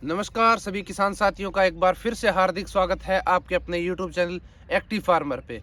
नमस्कार सभी किसान साथियों का एक बार फिर से हार्दिक स्वागत है आपके अपने YouTube चैनल एक्टिव फार्मर पे।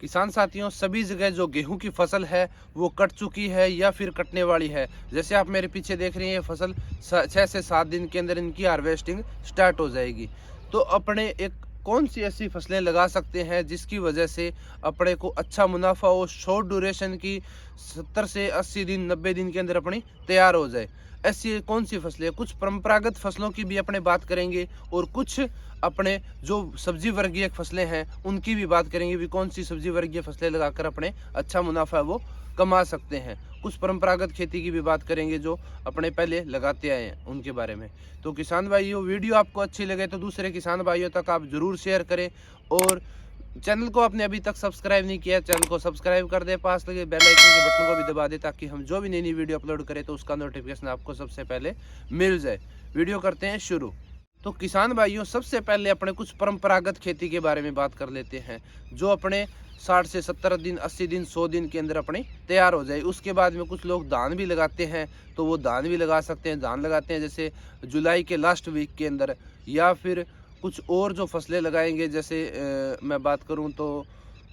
किसान साथियों, सभी जगह जो गेहूं की फसल है वो कट चुकी है या फिर कटने वाली है। जैसे आप मेरे पीछे देख रहे हैं, ये फसल 6 से 7 दिन के अंदर इनकी हार्वेस्टिंग स्टार्ट हो जाएगी। तो अपने एक कौन सी ऐसी फसलें लगा सकते हैं जिसकी वजह से अपने को अच्छा मुनाफा हो, शॉर्ट ड्यूरेशन की 70 से 80 दिन 90 दिन के अंदर अपनी तैयार हो जाए। ऐसी कौन सी फसलें, कुछ परंपरागत फसलों की भी अपने बात करेंगे और कुछ अपने जो सब्जी वर्गीय फसलें हैं उनकी भी बात करेंगे भी कौन सी सब्जी वर्गीय फसलें लगाकर अपने अच्छा मुनाफा वो कमा सकते हैं। कुछ परंपरागत खेती की भी बात करेंगे जो अपने पहले लगाते आए हैं उनके बारे में। तो किसान भाइयों, वीडियो आपको अच्छी लगे तो दूसरे किसान भाइयों तक आप जरूर शेयर करें और चैनल को आपने अभी तक सब्सक्राइब नहीं किया, चैनल को सब्सक्राइब कर दे, पास लगे बेल आइकन के बटन को भी दबा दे ताकि हम जो भी नई नई वीडियो अपलोड करें तो उसका नोटिफिकेशन आपको सबसे पहले मिल जाए। वीडियो करते हैं शुरू। तो किसान भाइयों, सबसे पहले अपने कुछ परंपरागत खेती के बारे में बात कर लेते हैं जो अपने 60 से 70 दिन 80 दिन 100 दिन के अंदर अपने तैयार हो जाए। उसके बाद में कुछ लोग धान भी लगाते हैं, तो वो धान भी लगा सकते हैं। धान लगाते हैं जैसे जुलाई के लास्ट वीक के अंदर, या फिर कुछ और जो फसलें लगाएंगे जैसे मैं बात करूं तो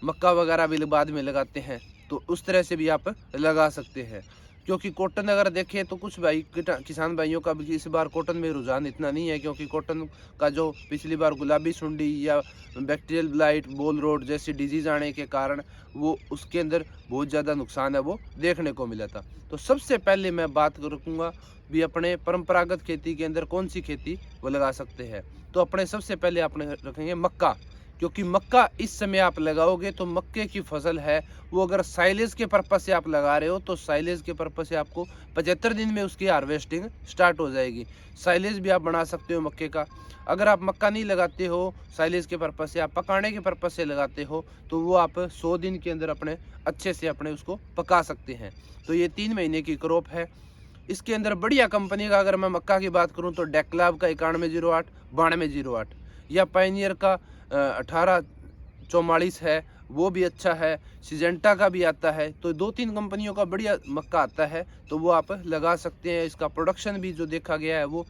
मक्का वगैरह भी बाद में लगाते हैं, तो उस तरह से भी आप लगा सकते हैं। क्योंकि कॉटन अगर देखें तो कुछ किसान भाइयों का भी इस बार कॉटन में रुझान इतना नहीं है, क्योंकि कॉटन का जो पिछली बार गुलाबी सुंडी या बैक्टीरियल ब्लाइट, बोल रोड जैसी डिजीज आने के कारण वो उसके अंदर बहुत ज़्यादा नुकसान है वो देखने को मिला था। तो सबसे पहले मैं बात करूँगा भी अपने परंपरागत खेती के अंदर कौन सी खेती वो लगा सकते हैं। तो अपने सबसे पहले अपने रखेंगे मक्का, क्योंकि मक्का इस समय आप लगाओगे तो मक्के की फसल है वो अगर साइलेज के पर्पज से आप लगा रहे हो तो साइलेज के पर्पज से आपको 75 दिन में उसकी हार्वेस्टिंग स्टार्ट हो जाएगी। साइलेज भी आप बना सकते हो मक्के का। अगर आप मक्का नहीं लगाते हो साइलेज के पर्पज से, आप पकाने के पर्पज से लगाते हो, तो वो आप 100 दिन के अंदर अपने अच्छे से अपने उसको पका सकते हैं। तो ये 3 महीने की क्रॉप है। इसके अंदर बढ़िया कंपनी का अगर मैं मक्का की बात करूं तो डेक्लाब का 9108 9208, या पायनियर का 1844 है, वो भी अच्छा है। सिजेंटा का भी आता है। तो 2-3 कंपनियों का बढ़िया मक्का आता है, तो वो आप लगा सकते हैं। इसका प्रोडक्शन भी जो देखा गया है वो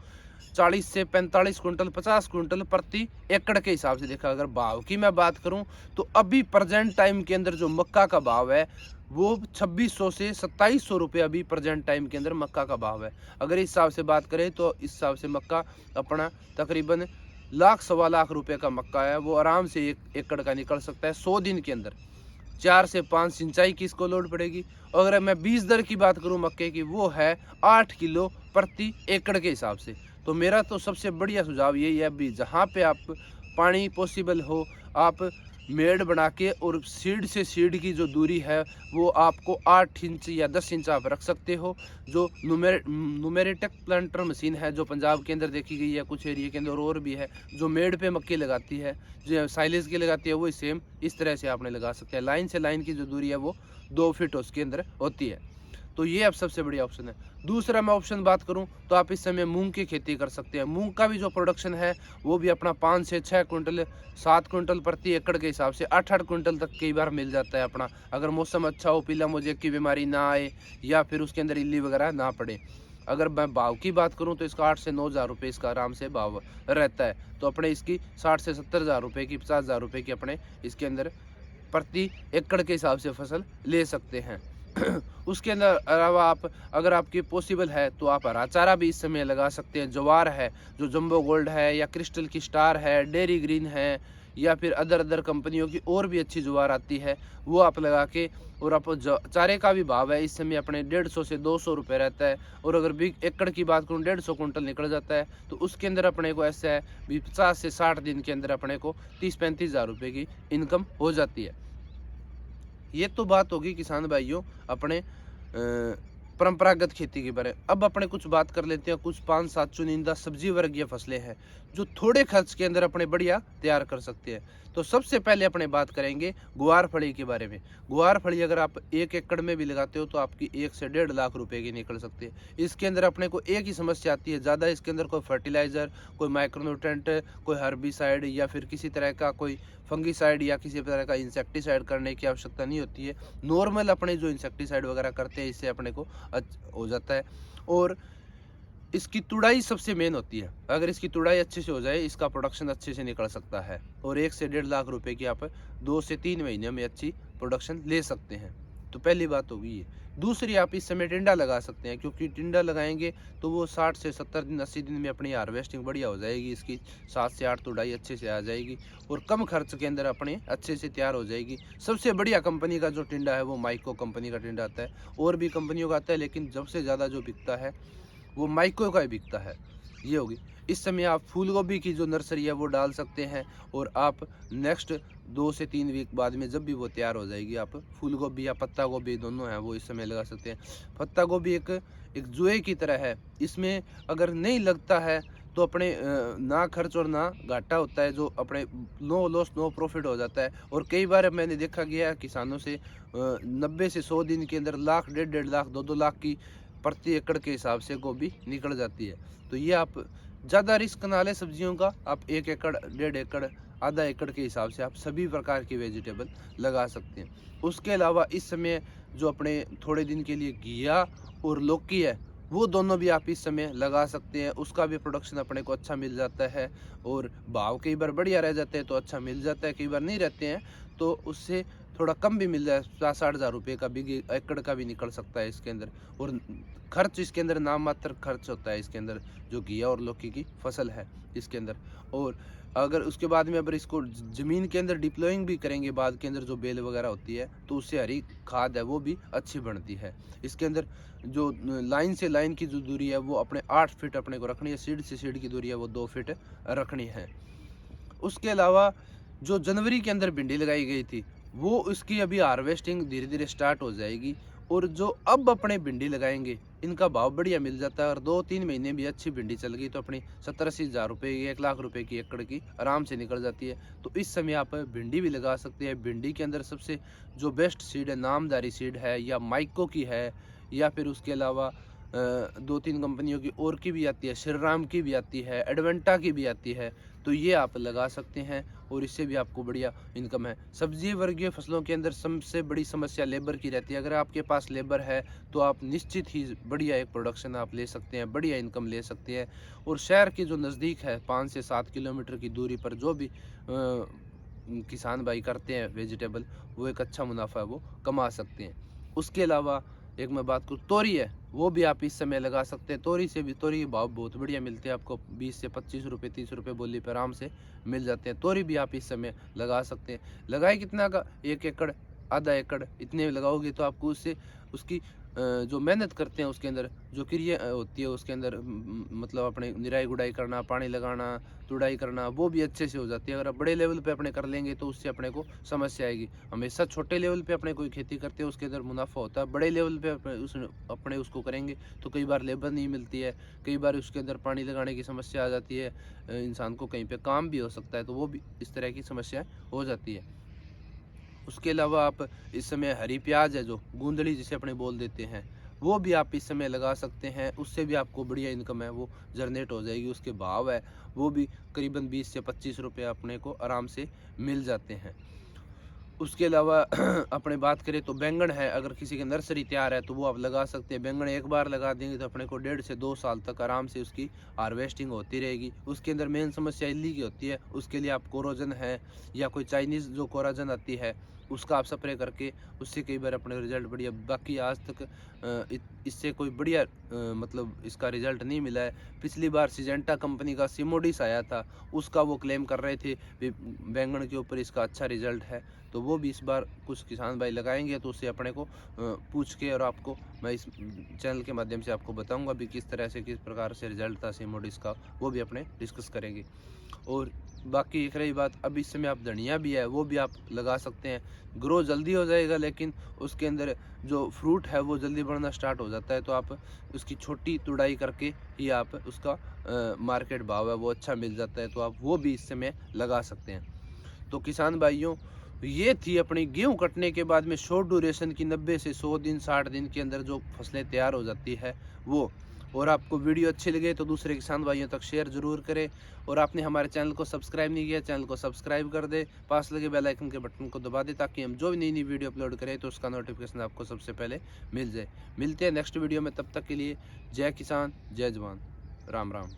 40 से 45 कुंटल 50 कुंटल प्रति एकड़ के हिसाब से देखा। अगर भाव की मैं बात करूं तो अभी प्रेजेंट टाइम के अंदर जो मक्का का भाव है वो 2600 से 2700 रुपये अभी प्रेजेंट टाइम के अंदर मक्का का भाव है। अगर इस हिसाब से बात करें तो इस हिसाब से मक्का अपना तकरीबन लाख 1.25 लाख रुपए का मक्का है, वो आराम से 1 एकड़ का निकल सकता है 100 दिन के अंदर। 4 से 5 सिंचाई की इसको लोड पड़ेगी। अगर मैं बीज दर की बात करूं मक्के की, वो है 8 किलो प्रति एकड़ के हिसाब से। तो मेरा तो सबसे बढ़िया सुझाव यही है भी जहाँ पे आप पानी पॉसिबल हो, आप मेड़ बना के और सीड से सीड की जो दूरी है वो आपको 8 इंच या 10 इंच आप रख सकते हो। जो नुमेरेटेक प्लांटर मशीन है जो पंजाब के अंदर देखी गई है, कुछ एरिया के अंदर और भी है, जो मेड़ पे मक्के लगाती है, जो साइलेज के लगाती है, वो सेम इस तरह से आपने लगा सकते हैं। लाइन से लाइन की जो दूरी है वो 2 फीट उसके अंदर होती है। तो ये अब सबसे बढ़िया ऑप्शन है। दूसरा मैं ऑप्शन बात करूं तो आप इस समय मूंग की खेती कर सकते हैं। मूंग का भी जो प्रोडक्शन है वो भी अपना 5 से 6 कुंटल 7 कुंटल प्रति एकड़ के हिसाब से 8-8 कुंटल तक कई बार मिल जाता है अपना, अगर मौसम अच्छा हो, पीला मोजेक की बीमारी ना आए या फिर उसके अंदर इल्ली वगैरह ना पड़े। अगर मैं भाव की बात करूं तो इसका 8 से 9 हज़ार रुपये इसका आराम से भाव रहता है। तो अपने इसकी 60 से 70 हज़ार रुपये की 50 हज़ार रुपये की अपने इसके अंदर प्रति एकड़ के हिसाब से फसल ले सकते हैं। उसके अंदर अलावा आप अगर आपकी पॉसिबल है तो आप हरा चारा भी इस समय लगा सकते हैं। ज्वार है जो जंबो गोल्ड है या क्रिस्टल की स्टार है, डेयरी ग्रीन है, या फिर अदर कंपनियों की और भी अच्छी ज्वार आती है, वो आप लगा के, और आप चारे का भी भाव है इस समय अपने 150 से 200 रुपये रहता है। और अगर बिग एकड़ की बात करूँ 150 कुंटल निकल जाता है, तो उसके अंदर अपने को ऐसा है भी 50 से 60 दिन के अंदर अपने को 30-35 हज़ार रुपये की इनकम हो जाती है। ये तो बात होगी किसान भाइयों अपने परंपरागत खेती के बारे में। अब अपने कुछ बात कर लेते हैं कुछ 5-7 चुनिंदा सब्जी वर्गीय फसलें हैं जो थोड़े खर्च के अंदर अपने बढ़िया तैयार कर सकते हैं। तो सबसे पहले अपने बात करेंगे गुआर फली के बारे में। गुआर फली अगर आप 1 एकड़ में भी लगाते हो तो आपकी 1 से 1.5 लाख रुपए की निकल सकती है। इसके अंदर अपने को एक ही समस्या आती है, ज़्यादा इसके अंदर कोई फर्टिलाइज़र, कोई माइक्रोन्यूट्रेंट, कोई हर्बिसाइड या फिर किसी तरह का कोई फंगीसाइड या किसी तरह का इंसेक्टिसाइड करने की आवश्यकता नहीं होती है। नॉर्मल अपने जो इंसेक्टिसाइड वगैरह करते हैं इससे अपने को हो जाता है। और इसकी तुड़ाई सबसे मेन होती है। अगर इसकी तुड़ाई अच्छे से हो जाए, इसका प्रोडक्शन अच्छे से निकल सकता है और 1 से 1.5 लाख रुपए की आप 2 से 3 महीने में अच्छी प्रोडक्शन ले सकते हैं। तो पहली बात होगी ये। दूसरी, आप इस समय टिंडा लगा सकते हैं, क्योंकि टिंडा लगाएंगे तो वो 60 से 70 दिन 80 दिन में अपनी हार्वेस्टिंग बढ़िया हो जाएगी, इसकी 7 से 8 तुड़ाई अच्छे से आ जाएगी और कम खर्च के अंदर अपने अच्छे से तैयार हो जाएगी। सबसे बढ़िया कंपनी का जो टिंडा है वो माइको कंपनी का टिंडा आता है, और भी कंपनियों का आता है, लेकिन सबसे ज़्यादा जो बिकता है वो माइको का ही बिकता है। ये होगी। इस समय आप फूल गोभी की जो नर्सरी है वो डाल सकते हैं, और आप नेक्स्ट 2 से 3 वीक बाद में जब भी वो तैयार हो जाएगी, आप फूल गोभी या पत्ता गोभी दोनों हैं वो इस समय लगा सकते हैं। पत्ता गोभी एक जुए की तरह है, इसमें अगर नहीं लगता है तो अपने ना खर्च और ना घाटा होता है, जो अपने नो लॉस नो प्रॉफिट हो जाता है। और कई बार मैंने देखा गया है किसानों से 90 से 100 दिन के अंदर लाख, 1.5 लाख, 2-2 लाख की प्रति एकड़ के हिसाब से गोभी निकल जाती है। तो ये आप ज़्यादा रिस्क ना लें सब्जियों का, आप 1 एकड़, 1.5 एकड़, आधा एकड़ के हिसाब से आप सभी प्रकार की वेजिटेबल लगा सकते हैं। उसके अलावा इस समय जो अपने थोड़े दिन के लिए घिया और लौकी है, वो दोनों भी आप इस समय लगा सकते हैं। उसका भी प्रोडक्शन अपने को अच्छा मिल जाता है, और भाव कई बार बढ़िया रह जाते हैं तो अच्छा मिल जाता है, कई बार नहीं रहते हैं तो उससे थोड़ा कम भी मिल जाए। 50-60 हज़ार रुपये का भी एकड़ का भी निकल सकता है इसके अंदर, और खर्च इसके अंदर नाम मात्र खर्च होता है इसके अंदर, जो घिया और लौकी की फसल है इसके अंदर। और अगर उसके बाद में अगर इसको ज़मीन के अंदर डिप्लॉइंग भी करेंगे बाद के अंदर, जो बेल वगैरह होती है, तो उससे हरी खाद है वो भी अच्छी बनती है। इसके अंदर जो लाइन से लाइन की जो दूरी है वो अपने 8 फीट अपने को रखनी है, सीड से सीड की दूरी है वो 2 फीट रखनी है। उसके अलावा जो जनवरी के अंदर भिंडी लगाई गई थी, वो उसकी अभी हार्वेस्टिंग धीरे धीरे स्टार्ट हो जाएगी, और जो अब अपने भिंडी लगाएंगे इनका भाव बढ़िया मिल जाता है, और 2-3 महीने भी अच्छी भिंडी चल गई तो अपनी 70-80 हज़ार रुपये, 1 लाख रुपए की एकड़ की आराम से निकल जाती है। तो इस समय आप भिंडी भी लगा सकते हैं। भिंडी के अंदर सबसे जो बेस्ट सीड है, नामदारी सीड है, या माइको की है, या फिर उसके अलावा 2-3 कंपनियों की और की भी आती है, श्री राम की भी आती है, एडवेंटा की भी आती है। तो ये आप लगा सकते हैं, और इससे भी आपको बढ़िया इनकम है। सब्जी वर्गीय फसलों के अंदर सबसे बड़ी समस्या लेबर की रहती है। अगर आपके पास लेबर है तो आप निश्चित ही बढ़िया एक प्रोडक्शन आप ले सकते हैं, बढ़िया इनकम ले सकते हैं। और शहर के जो नज़दीक है 5 से 7 किलोमीटर की दूरी पर जो भी किसान भाई करते हैं वेजिटेबल, वो एक अच्छा मुनाफा वो कमा सकते हैं। उसके अलावा एक मैं बात करूँ, तोरी है, वो भी आप इस समय लगा सकते हैं। तोरी से भी, तोरी के भाव बहुत बढ़िया मिलते हैं आपको, 20 से 25 रुपये, 30 रुपये बोली पर आराम से मिल जाते हैं। तोरी भी आप इस समय लगा सकते हैं। लगाए कितना का, 1 एकड़, आधा एकड़, इतने लगाओगे तो आपको उससे उसकी जो मेहनत करते हैं उसके अंदर जो क्रिया होती है उसके अंदर, मतलब अपने निराई गुड़ाई करना, पानी लगाना, तुड़ाई करना, वो भी अच्छे से हो जाती है। अगर आप बड़े लेवल पे अपने कर लेंगे तो उससे अपने को समस्या आएगी। हमेशा छोटे लेवल पे अपने कोई खेती करते हैं उसके अंदर मुनाफा होता है, बड़े लेवल पे अपने उसको करेंगे तो कई बार लेबर नहीं मिलती है, कई बार उसके अंदर पानी लगाने की समस्या आ जाती है, इंसान को कहीं पर काम भी हो सकता है, तो वो भी इस तरह की समस्या हो जाती है। उसके अलावा आप इस समय हरी प्याज है, जो गूंदली जिसे अपने बोल देते हैं, वो भी आप इस समय लगा सकते हैं। उससे भी आपको बढ़िया इनकम है वो जनरेट हो जाएगी। उसके भाव है वो भी करीबन 20 से 25 रुपये अपने को आराम से मिल जाते हैं। उसके अलावा अपने बात करें तो बैंगन है, अगर किसी की नर्सरी तैयार है तो वो आप लगा सकते हैं। बैंगन एक बार लगा देंगे तो अपने को 1.5 से 2 साल तक आराम से उसकी हार्वेस्टिंग होती रहेगी। उसके अंदर मेन समस्या इल्ली की होती है, उसके लिए आप कोरोजन है या कोई चाइनीज़ जो कोराजन आती है उसका आप स्प्रे करके उससे कई बार अपने रिजल्ट बढ़िया, बाकी आज तक इससे कोई बढ़िया मतलब इसका रिजल्ट नहीं मिला है। पिछली बार सिजेंटा कंपनी का सिमोडिस आया था, उसका वो क्लेम कर रहे थे बैंगन के ऊपर इसका अच्छा रिजल्ट है, तो वो भी इस बार कुछ किसान भाई लगाएंगे तो उससे अपने को पूछ के, और आपको मैं इस चैनल के माध्यम से आपको बताऊंगा भी किस तरह से, किस प्रकार से रिजल्ट था सिमोडिस का, वो भी अपने डिस्कस करेंगे। और बाकी एक रही बात, अब इस समय आप धनिया भी है वो भी आप लगा सकते हैं। ग्रो जल्दी हो जाएगा, लेकिन उसके अंदर जो फ्रूट है वो जल्दी बढ़ना स्टार्ट हो जाता है, तो आप उसकी छोटी तुड़ाई करके ही आप उसका मार्केट भाव है वो अच्छा मिल जाता है, तो आप वो भी इस समय लगा सकते हैं। तो किसान भाइयों, ये थी अपनी गेहूं कटने के बाद में शॉर्ट ड्यूरेशन की 90 से 100 दिन 60 दिन के अंदर जो फसलें तैयार हो जाती है वो। और आपको वीडियो अच्छी लगे तो दूसरे किसान भाइयों तक शेयर जरूर करें, और आपने हमारे चैनल को सब्सक्राइब नहीं किया, चैनल को सब्सक्राइब कर दे, पास लगे बेल आइकन के बटन को दबा दे, ताकि हम जो भी नई नई वीडियो अपलोड करें तो उसका नोटिफिकेशन आपको सबसे पहले मिल जाए। मिलते हैं नेक्स्ट वीडियो में, तब तक के लिए जय किसान जय जवान। राम राम।